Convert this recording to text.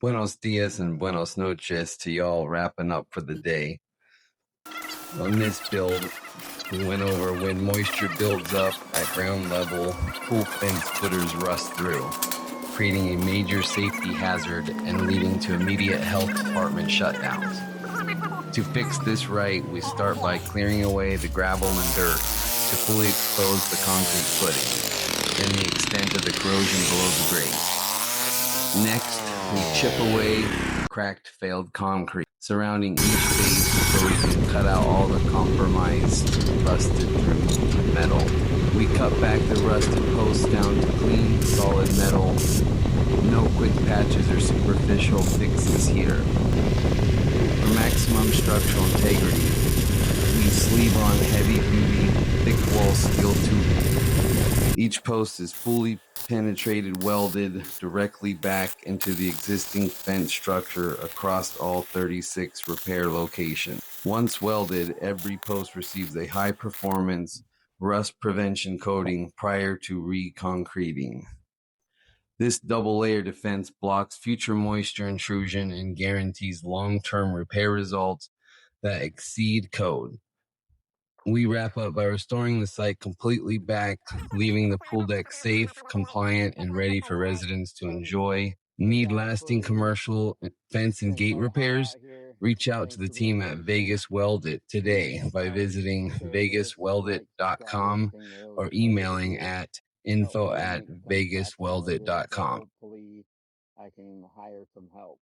Buenos dias and buenos noches to y'all wrapping up for the day. On this build, we went over when moisture builds up at ground level, pool fence footers rust through, creating a major safety hazard and leading to immediate health department shutdowns. To fix this right, we start by clearing away the gravel and dirt to fully expose the concrete footing, then the extent of the corrosion below the grade. Next, we chip away cracked, failed concrete surrounding each base so we can cut out all the compromised, rusted through metal. We cut back the rusted posts down to clean, solid metal. No quick patches or superficial fixes here. For maximum structural integrity, we sleeve on heavy-duty, thick-wall steel tubing. Each post is fully penetrated, welded directly back into the existing fence structure across all 36 repair locations. Once welded, every post receives a high-performance rust prevention coating prior to reconcreting. This double-layer defense blocks future moisture intrusion and guarantees long-term repair results that exceed code. We wrap up by restoring the site completely back, leaving the pool deck safe, compliant, and ready for residents to enjoy. Need lasting commercial fence and gate repairs? Reach out to the team at Vegas Weld-It today by visiting vegasweldit.com or emailing at info@vegasweldit.com. Hopefully I can hire some help.